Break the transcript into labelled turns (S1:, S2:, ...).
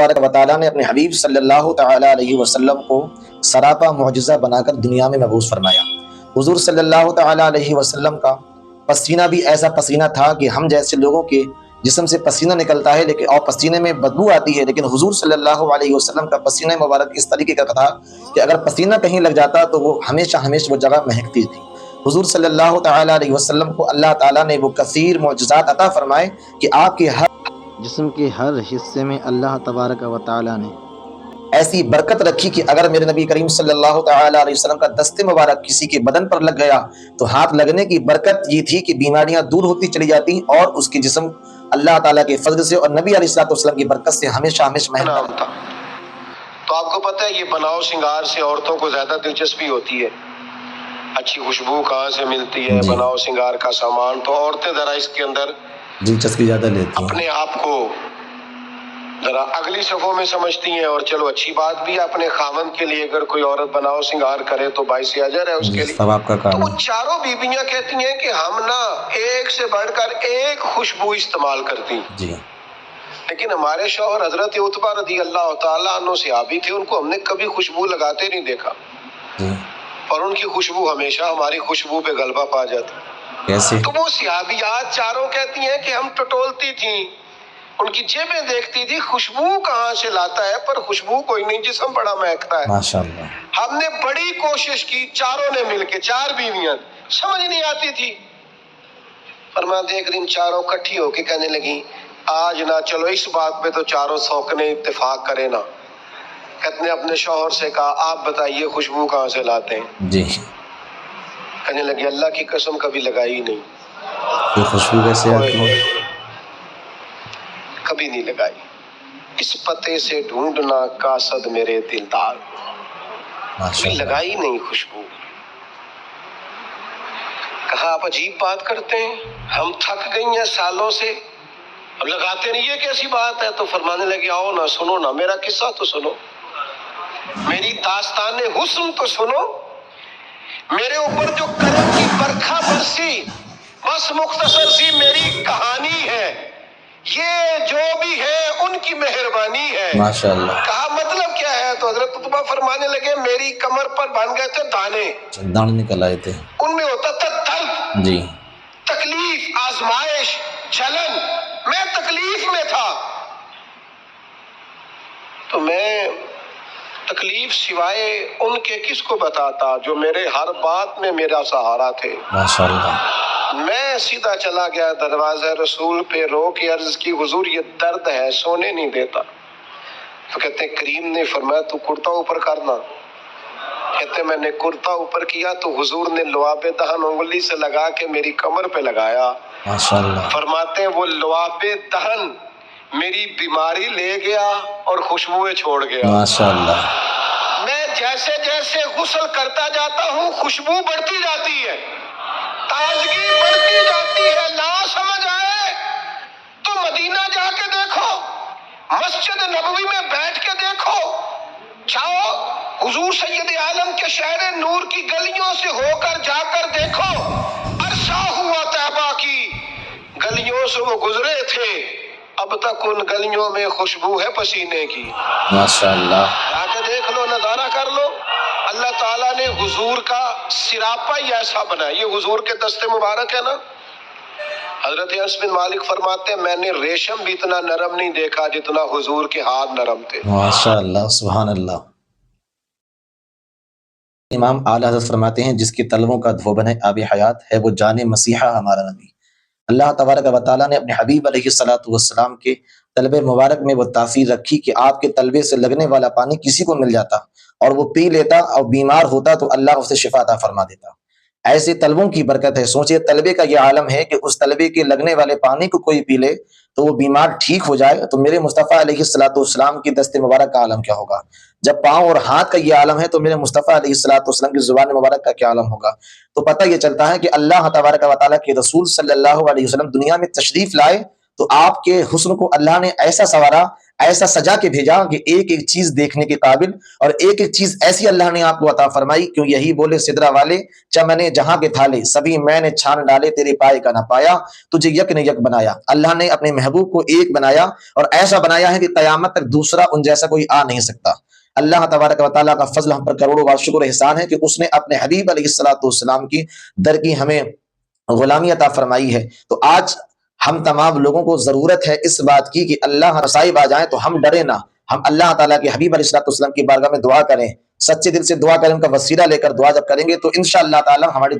S1: تبارک و تعالیٰ نے اپنے حبیب صلی اللہ تعالیٰ علیہ وسلم کو سراپا معجزہ بنا کر دنیا میں مبعوث فرمایا۔ حضور صلی اللہ تعالیٰ علیہ وسلم کا پسینہ بھی ایسا پسینہ تھا کہ ہم جیسے لوگوں کے جسم سے پسینہ نکلتا ہے لیکن اور پسینے میں بدبو آتی ہے، لیکن حضور صلی اللہ علیہ وسلم کا پسینہ مبارک اس طریقے کا تھا کہ اگر پسینہ کہیں لگ جاتا تو وہ ہمیشہ وہ جگہ مہکتی تھی۔ حضور صلی اللہ تعالیٰ علیہ وسلم کو اللہ تعالیٰ نے وہ کثیر معجزات عطا فرمائے کہ آپ کے
S2: جسم کے ہر حصے میں اللہ تبارک و تعالیٰ نے
S1: ایسی برکت رکھی کہ اگر میرے نبی کریم صلی اللہ تعالیٰ علیہ وسلم کا دست مبارک کسی کے بدن پر لگ گیا تو ہاتھ لگنے کی برکت یہ تھی کہ بیماریاں دور ہوتی چلی جاتی اور اس کی جسم اللہ تعالیٰ کے فضل سے اور نبی علیہ السلام کی برکت سے ہمیشہ مہکتا رہتا۔
S3: تو آپ کو پتہ ہے یہ بناؤ سنگار سے عورتوں کو زیادہ دلچسپی ہوتی ہے، اچھی خوشبو کہاں سے ملتی ہے، بناؤ سنگار کا سامان، تو عورتیں ذرا اس کے اندر
S1: دلچسپی زیادہ لیتی ہیں،
S3: اپنے آپ کو ذرا اگلی صفوں میں سمجھتی ہیں، اور چلو اچھی بات بھی ہے، اپنے خاوند کے لیے اگر کوئی عورت بناؤ سنگار کرے تو باعث اجر ہے اس کے لیے۔
S1: ثواب کا
S3: تو
S1: کام
S3: وہ
S1: ہے۔
S3: چاروں بیویاں کہتی ہیں کہ ہم نا ایک سے بڑھ کر ایک خوشبو استعمال کرتی،
S1: جی
S3: لیکن ہمارے شوہر حضرت عتبہ رضی اللہ تعالیٰ عنہ صحابی تھے، ان کو ہم نے کبھی خوشبو لگاتے نہیں دیکھا،
S1: جی
S3: اور ان کی خوشبو ہمیشہ ہماری خوشبو پہ غلبہ پا جاتی۔
S1: کیسے؟
S3: تو وہ صحابیات چاروں کہتی ہیں کہ ہم ٹٹولتی تھیں، ان کی جیبیں دیکھتی تھی، خوشبو کہاں سے لاتا ہے، پر خوشبو کوئی نہیں، جسم بڑا مہکتا ہے۔
S1: ماشاءاللہ۔
S3: ہم نے بڑی کوشش کی، چاروں نے مل کے، چار بیویاں، سمجھ نہیں آتی تھی۔ فرماتے ایک دن چاروں کٹھی ہو کے کہنے لگی آج نہ چلو اس بات پہ تو چاروں سوکنے اتفاق کرے نا۔ کہتے نے اپنے شوہر سے کہا آپ بتائیے خوشبو کہاں سے لاتے ہیں؟
S1: جی
S3: کہنے لگی اللہ کی قسم کبھی لگائی نہیں،
S1: یہ خوشبو کیسے آتی ہے؟
S3: کبھی نہیں لگائی، اس پتے سے ڈھونڈنا قاصد میرے دلدار، کبھی
S1: ماشاءاللہ۔
S3: لگائی نہیں خوشبو۔ کہا آپ عجیب بات کرتے ہیں، ہم تھک گئی ہیں سالوں سے، اب لگاتے نہیں، یہ کیسی بات ہے؟ تو فرمانے لگے آؤ نا، سنو نا، میرا قصہ تو سنو، میری داستان حسن تو سنو، میرے اوپر جو کرم کی برکھا برسی، بس مختصر سی میری کہانی ہے، یہ جو بھی ہے ان کی مہربانی ہے۔
S1: ماشاءاللہ۔
S3: کہا مطلب کیا ہے؟ تو حضرت عتبہ فرمانے لگے میری کمر پر بن گئے تھے دانے،
S1: دانے نکل آئے تھے،
S3: ان میں ہوتا تھا درد،
S1: جی
S3: تکلیف، آزمائش، جلن، میں تکلیف میں تھا، تو میں تکلیف سوائے ان کے کس کو بتاتا جو میرے ہر بات میں میرا سہارا تھے۔
S1: ماشاءاللہ۔
S3: میں سیدھا چلا گیا دروازہ رسول پہ، رو کے عرض کی حضور یہ درد ہے، سونے نہیں دیتا۔ تو کہتے ہیں کریم نے فرمایا تو کرتا اوپر کرنا۔ کہتے میں نے کرتا اوپر کیا تو حضور نے لعاب دہن انگلی سے لگا کے میری کمر پہ لگایا۔
S1: ماشاءاللہ۔
S3: فرماتے ہیں وہ لعاب دہن میری بیماری لے گیا اور خوشبوئیں چھوڑ گیا۔
S1: ماشاءاللہ۔
S3: میں جیسے جیسے غسل کرتا جاتا ہوں خوشبو بڑھتی جاتی ہے، تازگی بڑھتی جاتی ہے۔ نہ سمجھ آئے تو مدینہ جا کے دیکھو، مسجد نبوی میں بیٹھ کے دیکھو، جاؤ حضور سید عالم کے شہر نور کی گلیوں سے ہو کر جا کر دیکھو، عرصہ ہوا طیبہ کی گلیوں سے وہ گزرے تھے، اب تک ان گلیوں میں خوشبو ہے پسینے کی۔
S1: ماشاءاللہ۔
S3: جا کے دیکھ لو، نظارہ کر لو۔ اللہ تعالیٰ نے حضور کا سراپا ہی ایسا بنا، یہ حضور کے دست مبارک ہے نا۔ حضرت انس بن مالک فرماتے ہیں میں نے ریشم بھی اتنا نرم نہیں دیکھا جتنا حضور کے ہاتھ نرم تھے۔
S1: ماشاءاللہ، سبحان اللہ۔ امام اعلیٰ حضرت فرماتے ہیں جس کے طلبوں کا دھوبن ہے آب حیات ہے وہ جان مسیحا ہمارا نبی۔ اللہ تبارک و تعالیٰ نے اپنے حبیب علیہ السلام کے طلب مبارک میں وہ تاثیر رکھی کہ آپ کے طلبے سے لگنے والا پانی کسی کو مل جاتا اور وہ پی لیتا اور بیمار ہوتا تو اللہ اسے شفا عطا فرما دیتا۔ ایسے طلبوں کی برکت ہے۔ سوچئے طلبے کا یہ عالم ہے کہ اس طلبے کے لگنے والے پانی کو کوئی پی لے تو وہ بیمار ٹھیک ہو جائے، تو میرے مصطفیٰ علیہ السلام کی دست مبارک کا عالم کیا ہوگا؟ جب پاؤں اور ہاتھ کا یہ عالم ہے تو میرے مصطفیٰ علیہ السلام کی زبان مبارک کا کیا عالم ہوگا؟ تو پتہ یہ چلتا ہے کہ اللہ تبارک و تعالیٰ کے رسول صلی اللہ علیہ وسلم دنیا میں تشریف لائے تو آپ کے حسن کو اللہ نے ایسا سنوارا، ایسا سجا کے بھیجا کہ ایک ایک چیز دیکھنے کے قابل، اور ایک ایک چیز ایسی اللہ نے آپ کو عطا فرمائی، کیوں یہی بولے سدرا والے، چمنے جہاں کے تھالے سبھی میں نے چھان ڈالے، تیرے پائے کا نہ پایا، تجھے یک نے یک بنایا۔ اللہ نے اپنے محبوب کو ایک بنایا، اور ایسا بنایا ہے کہ قیامت تک دوسرا ان جیسا کوئی آ نہیں سکتا۔ اللہ تبارک و تعالیٰ کا فضل ہم پر کروڑوں بار شکر احسان ہے کہ اس نے اپنے حبیب علیہ الصلوۃ والسلام کی در کی ہمیں غلامی عطا فرمائی ہے۔ تو آج ہم تمام لوگوں کو ضرورت ہے اس بات کی کہ اللہ مصائب آ جائیں تو ہم ڈرے نہ، ہم اللہ تعالیٰ کے حبیب علیہ الصلوۃ والسلام کی بارگاہ میں دعا کریں، سچے دل سے دعا کریں، ان کا وسیلہ لے کر دعا جب کریں گے تو انشاءاللہ تعالیٰ ہماری